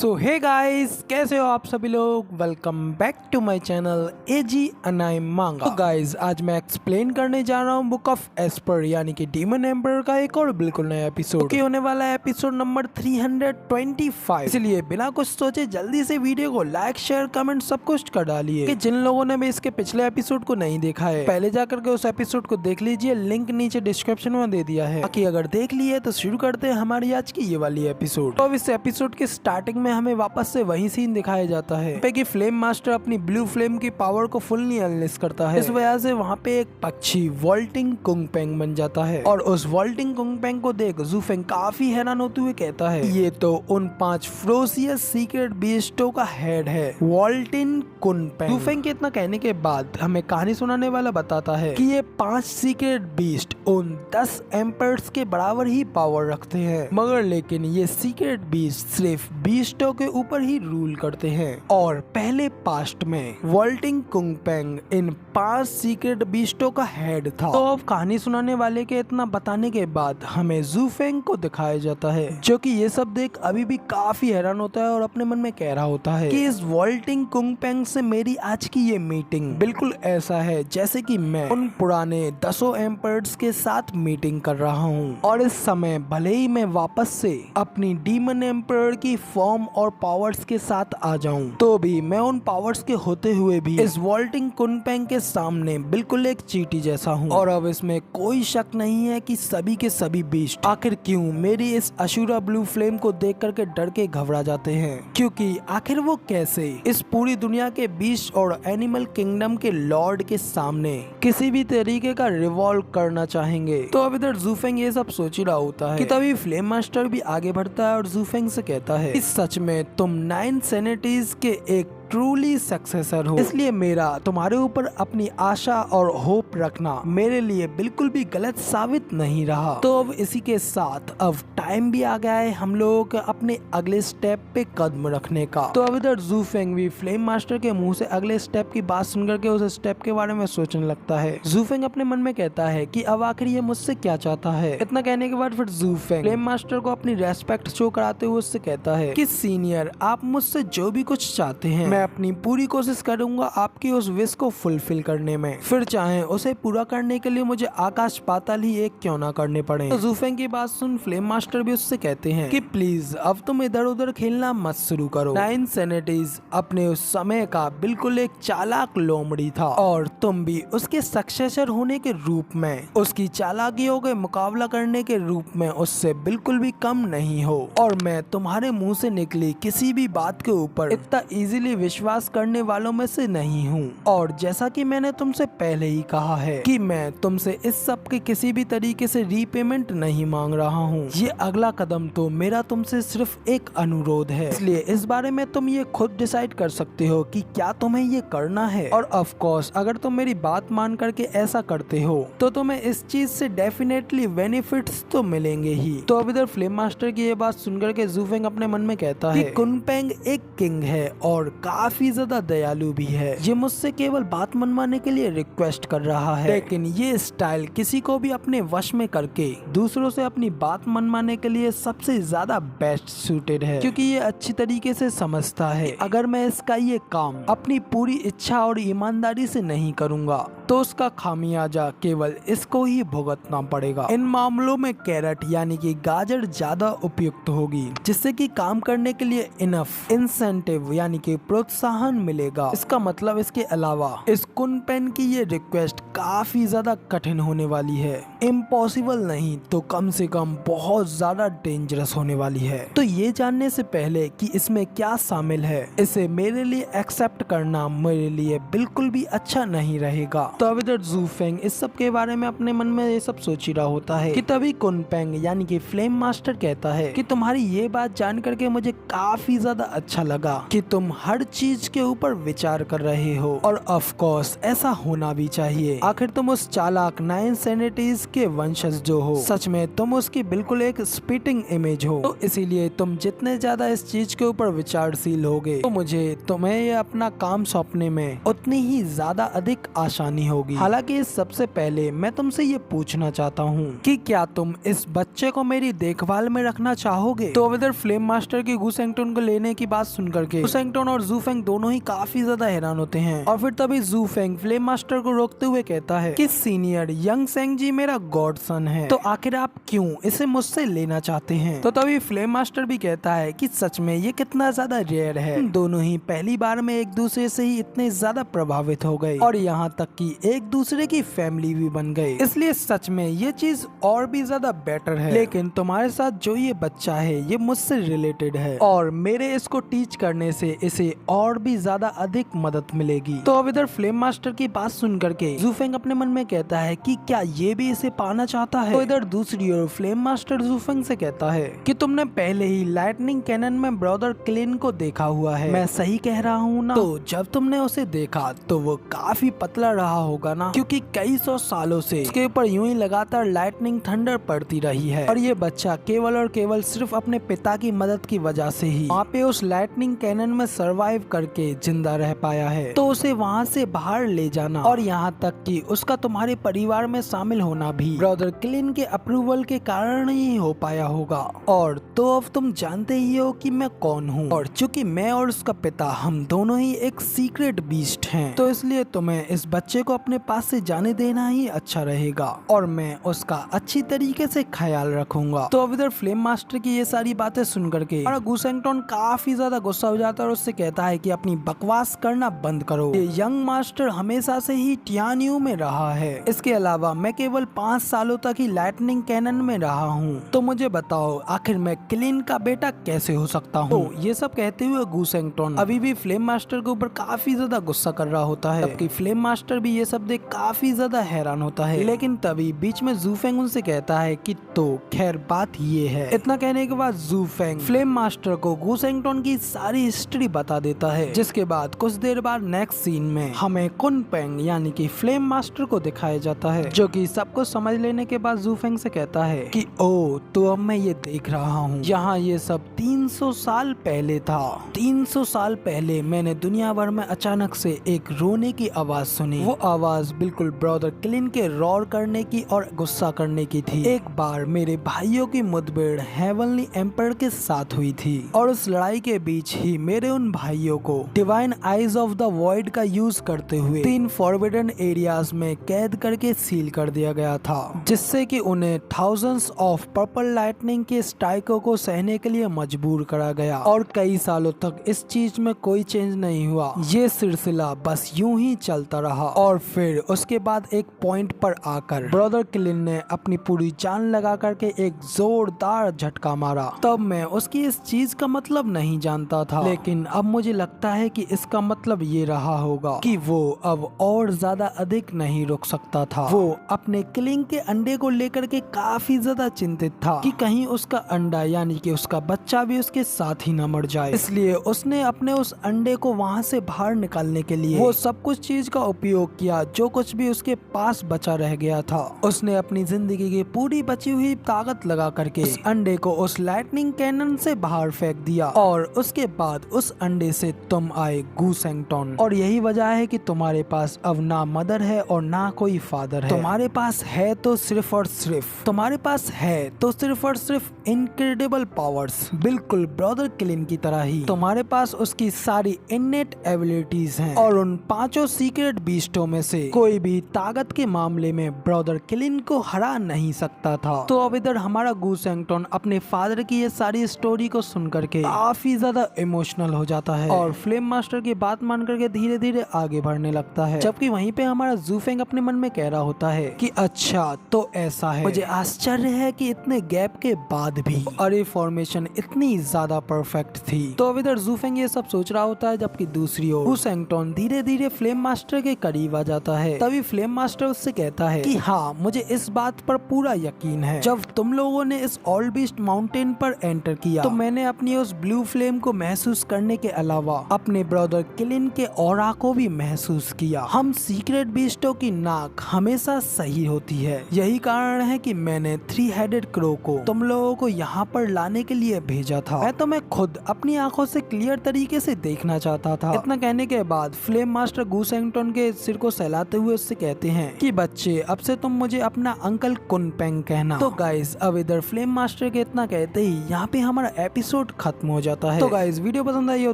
सो hey guys, कैसे हो आप सभी लोग। Welcome back to my channel AG anime manga. तो गाइस, आज मैं एक्सप्लेन करने जा रहा हूँ बुक ऑफ एस्पर यानी कि डीमन एम्पर का एक और बिल्कुल नया एपिसोड होने वाला है, एपिसोड नंबर 325। इसलिए बिना कुछ सोचे जल्दी से वीडियो को लाइक शेयर कमेंट सब कुछ कर डालिए। कि जिन लोगों ने भी इसके पिछले एपिसोड को नहीं देखा है, पहले जाकर के उस एपिसोड को देख लीजिए, लिंक नीचे डिस्क्रिप्शन में दे दिया है। बाकी अगर देख लिए तो शुरू करते हैं हमारी आज की ये वाली एपिसोड। तो इस एपिसोड के स्टार्टिंग में हमें वापस से वही सीन दिखाया जाता है पे कि फ्लेम मास्टर अपनी ब्लू फ्लेम की पावर को फुल्ली अनलिस्ट करता है। इस वजह से वहाँ पे एक पक्षी वॉल्टिंग कुंगपेंग बन जाता है और उस वॉल्टिंग कुंगपेंग को देख ज़ूफेंग काफी हैरान होते हुए कहता है ये तो उन 5 फ्रोसियस सीक्रेट बीस्टों का हेड है, वॉल्टिन कुंगपेंग। ज़ूफेंग के इतना कहने के बाद हमें कहानी सुनाने वाला बताता है कि ये 5 सीक्रेट बीस्ट उन 10 एम्पर्स के बराबर ही पावर रखते हैं, मगर लेकिन ये सीक्रेट बीस्ट सिर्फ बीस्टों के ऊपर ही रूल करते हैं। और पहले पास्ट में वॉल्टिंग कुंगपेंग इन 5 सीक्रेट बीस्टों का हेड था। तो अब कहानी सुनाने वाले के इतना बताने के बाद हमें ज़ूफेंग को दिखाया जाता है, जो कि ये सब देख अभी भी काफी हैरान होता है और अपने मन में कह रहा होता है कि इस वॉल्टिंग कुंगपेंग से मेरी आज की ये मीटिंग बिल्कुल ऐसा है जैसे कि मैं उन पुराने 10 एम्पर्स के साथ मीटिंग कर रहा हूँ। और इस समय भले ही मैं वापस से अपनी डीमन एम्पर की फॉर्म और पावर्स के साथ आ जाऊं, तो भी मैं उन पावर्स के होते हुए भी इस वॉल्टिंग कुंगपेंग के सामने बिल्कुल एक चींटी जैसा हूं। और अब इसमें कोई शक नहीं है कि सभी के सभी बीस्ट आखिर क्यों मेरी इस अशुरा ब्लू फ्लेम को देख करके डर के घबरा जाते हैं, क्योंकि आखिर वो कैसे इस पूरी दुनिया के बीस्ट और एनिमल किंगडम के लॉर्ड के सामने किसी भी तरीके का रिवॉल्व करना चाहेंगे। तो अब इधर ज़ूफेंग ये सब सोच ही रहा होता है कि तभी फ्लेम मास्टर भी आगे बढ़ता है और ज़ूफेंग से कहता है इस सच में तुम 9 सैनिटीज के एक ट्रूली सक्सेसर हो, इसलिए मेरा तुम्हारे ऊपर अपनी आशा और होप रखना मेरे लिए बिल्कुल भी गलत साबित नहीं रहा। तो अब इसी के साथ अब टाइम भी आ गया है हम लोगों के अपने अगले स्टेप पे कदम रखने का। तो अब इधर ज़ूफेंग भी फ्लेम मास्टर के मुंह से अगले स्टेप की बात सुनकर के उस स्टेप के बारे में सोचने लगता है। ज़ूफेंग अपने मन में कहता है कि अब आखिर ये मुझसे क्या चाहता है। इतना कहने के बाद फिर ज़ूफेंग फ्लेम मास्टर को अपनी रेस्पेक्ट शो कराते हुए उससे कहता है कि सीनियर, आप मुझसे जो भी कुछ चाहते हैं मैं अपनी पूरी कोशिश करूंगा आपकी उस विश को फुलफिल करने में, फिर चाहे उसे पूरा करने के लिए मुझे आकाश पाताल ही एक क्यों ना करने पड़े। तो ज़ूफेंग की बात सुन फ्लेम मास्टर भी उससे कहते हैं कि प्लीज अब तुम इधर उधर खेलना मत शुरू करो। 9 सैनिटीज अपने उस समय का बिल्कुल एक चालाक लोमड़ी था और तुम भी उसके सक्सेसर होने के रूप में उसकी चालाकियों के मुकाबला करने के रूप में उससे बिल्कुल भी कम नहीं हो। और मैं तुम्हारे मुंह से निकली किसी भी बात के ऊपर इतना इजीली विश्वास करने वालों में से नहीं हूँ। और जैसा कि मैंने तुमसे पहले ही कहा है कि मैं तुमसे इस सब के किसी भी तरीके से रीपेमेंट नहीं मांग रहा हूँ। ये अगला कदम तो मेरा तुमसे सिर्फ एक अनुरोध है, इसलिए इस बारे में तुम ये खुद डिसाइड कर सकते हो कि क्या तुम्हें ये करना है। और ऑफ कोर्स अगर तुम मेरी बात मान करके ऐसा करते हो तो तुम्हें इस चीज से डेफिनेटली बेनिफिट्स तो मिलेंगे ही। तो अब इधर फ्लेम मास्टर की ये बात सुनकर के ज़ूफेंग अपने मन में कहता है कि कुंगपेंग एक किंग है और काफी ज्यादा दयालु भी है। ये मुझसे केवल बात मनवाने के लिए रिक्वेस्ट कर रहा है, लेकिन ये स्टाइल किसी को भी अपने वश में करके दूसरों से अपनी बात मनवाने के लिए सबसे ज्यादा बेस्ट सूटेड है, क्योंकि ये अच्छी तरीके से समझता है अगर मैं इसका ये काम अपनी पूरी इच्छा और ईमानदारी से नहीं करूंगा तो उसका खामियाजा केवल इसको ही भुगतना पड़ेगा। इन मामलों में कैरेट यानी कि गाजर ज्यादा उपयुक्त होगी, जिससे कि काम करने के लिए इनफ इंसेंटिव यानी कि प्रोत्साहन मिलेगा। इसका मतलब इसके अलावा इस कुंगपेंग की ये रिक्वेस्ट काफी ज्यादा कठिन होने वाली है, इम्पॉसिबल नहीं तो कम से कम बहुत ज्यादा डेंजरस होने वाली है। तो ये जानने से पहले कि इसमें क्या शामिल है, इसे मेरे लिए एक्सेप्ट करना मेरे लिए बिल्कुल भी अच्छा नहीं रहेगा। तो अब इधर ज़ूफेंग इस सब के बारे में अपने मन में ये सब सोच ही रहा होता है कि तभी कुंगपेंग यानी कि फ्लेम मास्टर कहता है कि तुम्हारी ये बात जान करके मुझे काफी ज्यादा अच्छा लगा कि तुम हर चीज के ऊपर विचार कर रहे हो, और ऑफ कोर्स ऐसा होना भी चाहिए। आखिर तुम उस चालाक 9 सेनेटीज के वंशज जो हो, सच में तुम उसकी बिल्कुल एक स्पीटिंग इमेज हो। तो इसीलिए तुम जितने ज्यादा इस चीज के ऊपर विचारशील होगे, तो मुझे तुम्हें ये अपना काम सौंपने में उतनी ही ज्यादा अधिक आसानी होगी। हालांकि सबसे पहले मैं तुमसे ये पूछना चाहता हूँ कि क्या तुम इस बच्चे को मेरी देखभाल में रखना चाहोगे? तो अब इधर फ्लेम मास्टर की गुसेंगटोन को लेने की बात सुनकर के गुसेंगटोन और जूफेंग दोनों ही काफी ज्यादा हैरान होते हैं। और फिर तभी जूफेंग फ्लेम मास्टर को रोकते हुए कहता है कि सीनियर यंग सेंग जी मेरा गॉड सन है, तो आखिर आप क्यों इसे मुझसे लेना चाहते हैं? तो तभी फ्लेम मास्टर भी कहता है कि सच में ये कितना ज्यादा रेयर है, दोनों ही पहली बार में एक दूसरे से ही इतने ज्यादा प्रभावित हो गए और यहाँ तक कि एक दूसरे की फैमिली भी बन गए, इसलिए सच में ये चीज और भी ज्यादा बेटर है। लेकिन तुम्हारे साथ जो ये बच्चा है ये मुझसे रिलेटेड है और मेरे इसको टीच करने से इसे और भी ज्यादा अधिक मदद मिलेगी। तो अब इधर फ्लेम मास्टर की बात सुन करके जूफेंग अपने मन में कहता है कि क्या ये भी इसे पाना चाहता है? तो इधर दूसरी ओर फ्लेम मास्टर जूफेंग से कहता है कि तुमने पहले ही लाइटनिंग कैनन में ब्रदर क्लिन को देखा हुआ है, मैं सही कह रहा हूँ ना? तो जब तुमने उसे देखा तो वो काफी पतला रहा होगा ना, क्योंकि कई 100 सालों से उसके ऊपर यूं ही लगातार लाइटनिंग थंडर पड़ती रही है और ये बच्चा केवल और केवल सिर्फ अपने पिता की मदद की वजह से ही वहाँ पे उस लाइटनिंग कैनन में सरवाइव करके जिंदा रह पाया है। तो उसे वहाँ से बाहर ले जाना और यहाँ तक कि उसका तुम्हारे परिवार में शामिल होना भी ब्रदर क्लिन के अप्रूवल के कारण ही हो पाया होगा। और तो अब तुम जानते ही हो कि मैं कौन हूँ, और चूंकि मैं और उसका पिता हम दोनों ही एक सीक्रेट बीस्ट हैं, तो इसलिए तुम्हें इस बच्चे को अपने पास से जाने देना ही अच्छा रहेगा और मैं उसका अच्छी तरीके से ख्याल रखूंगा। तो अब इधर फ्लेम मास्टर की ये सारी बातें सुन करके गुसेंगटोन काफी ज्यादा गुस्सा हो जाता है और उससे कहता है कि अपनी बकवास करना बंद करो, ये यंग मास्टर हमेशा से ही टियानियो में रहा है, इसके अलावा मैं केवल 5 सालों तक ही लाइटनिंग कैनन में रहा हूँ, तो मुझे बताओ आखिर मैं क्लिन का बेटा कैसे हो सकता हूँ? तो ये सब कहते हुए गुसेंगटोन अभी भी फ्लेम मास्टर के ऊपर काफी ज्यादा गुस्सा कर रहा होता है, जबकि फ्लेम मास्टर भी ये सब देख काफी ज्यादा हैरान होता है। लेकिन तभी बीच में जूफेंग उनसे कहता है कि तो खैर बात ये है। इतना कहने के बाद जूफेंग फ्लेम मास्टर को गुसेंगटोन की सारी हिस्ट्री बता देता है, जिसके बाद कुछ देर बाद नेक्स्ट सीन में हमें कुनपेंग यानी कि फ्लेम मास्टर को दिखाया जाता है, जो कि सब कुछ समझ लेने के बाद जूफेंग से कहता है कि ओ तो अब मैं ये देख रहा हूँ, यहाँ ये सब 300 साल पहले था। 300 साल पहले मैंने दुनिया भर में अचानक से एक रोने की आवाज सुनी। वो आवाज बिल्कुल ब्रदर क्लिन के रोर करने की और गुस्सा करने की थी। एक बार मेरे भाइयों की मुठभेड़ हेवनली एम्पायर के साथ हुई थी और उस लड़ाई के बीच ही मेरे उन भाइयों को divine eyes of the void का यूज करते हुए 3 फॉरबिडन एरियाज में कैद करके सील कर दिया गया था, जिससे कि उन्हें थाउजेंड्स ऑफ पर्पल लाइटनिंग के स्ट्राइकों को सहने के लिए मजबूर करा गया और कई सालों तक इस चीज में कोई चेंज नहीं हुआ। ये सिलसिला बस यूं ही चलता रहा और फिर उसके बाद एक पॉइंट पर आकर ब्रदर क्लिन ने अपनी पूरी जान लगा करके एक जोरदार झटका मारा। तब मैं उसकी इस चीज का मतलब नहीं जानता था, लेकिन अब मुझे लगता है कि इसका मतलब ये रहा होगा कि वो अब और ज्यादा अधिक नहीं रुक सकता था। वो अपने क्लिंग के अंडे को लेकर के काफी ज्यादा चिंतित था कि कहीं उसका अंडा यानी कि उसका बच्चा भी उसके साथ ही न मर जाए, इसलिए उसने अपने उस अंडे को वहाँ से बाहर निकालने के लिए वो सब कुछ चीज का उपयोग किया जो कुछ भी उसके पास बचा रह गया था। उसने अपनी जिंदगी की पूरी बची हुई ताकत लगा करके उस अंडे को उस लाइटनिंग कैनन से बाहर फेंक दिया और उसके बाद उस अंडे से तुम आए गुसेंगटोन, और यही वजह है कि तुम्हारे पास अब ना मदर है और ना कोई फादर है। तुम्हारे पास है तो सिर्फ और सिर्फ तुम्हारे पास है तो सिर्फ और सिर्फ इनक्रेडिबल पावर्स, बिल्कुल ब्रदर क्लिन की तरह ही तुम्हारे पास उसकी सारी इननेट एबिलिटीज हैं और उन 5 सीक्रेट बीस्टों में से कोई भी ताकत के मामले में ब्रदर क्लिन को हरा नहीं सकता था। तो अब इधर हमारा गुसेंगटोन अपने फादर की ये सारी स्टोरी को सुन करके काफी ज्यादा इमोशनल हो जाता है और फ्लेम मास्टर की बात मान करके धीरे धीरे आगे बढ़ने लगता है, जबकि वहीं पे हमारा जूफेंग अपने मन में कह रहा होता है कि अच्छा तो ऐसा है, मुझे आश्चर्य है कि इतने गैप के बाद भी अरे फॉर्मेशन इतनी ज्यादा परफेक्ट थी। तो अब इधर जूफेंग ये सब सोच रहा होता है, जबकि दूसरी ओर गुसेंगटोन धीरे धीरे फ्लेम मास्टर के करीब आ जाता है। तभी फ्लेम मास्टर उससे कहता है कि हाँ मुझे इस बात पर पूरा यकीन है, जब तुम लोगों ने इस ऑल बीस्ट माउंटेन पर एंटर किया तो मैंने अपनी उस ब्लू फ्लेम को महसूस करने के अलावा अलावा अपने ब्रदर किलिन के ऑरा को भी महसूस किया। हम सीक्रेट बीस्टों की नाक हमेशा सही होती है, यही कारण है कि मैंने 3 हेडेड क्रो को तुम लोगों को यहाँ पर लाने के लिए भेजा था। मैं खुद अपनी आंखों से क्लियर तरीके से देखना चाहता था। इतना कहने के बाद फ्लेम मास्टर गूसेंगटन के सिर को सहलाते हुए उससे कहते हैं कि बच्चे, अब से तुम मुझे अपना अंकल कुनपेंग कहना। तो गाइस, अब इधर फ्लेम मास्टर के इतना कहते ही यहाँ पे हमारा एपिसोड खत्म हो जाता है। तो गाइस, वीडियो पसंद आई हो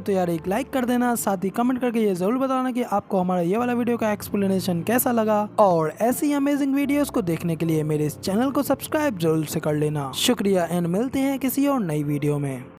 तो यार एक लाइक कर देना, साथ ही कमेंट करके ये जरूर बताना कि आपको हमारा ये वाला वीडियो का एक्सप्लेनेशन कैसा लगा। और ऐसी अमेजिंग वीडियोस को देखने के लिए मेरे इस चैनल को सब्सक्राइब जरूर से कर लेना। शुक्रिया एंड मिलते हैं किसी और नई वीडियो में।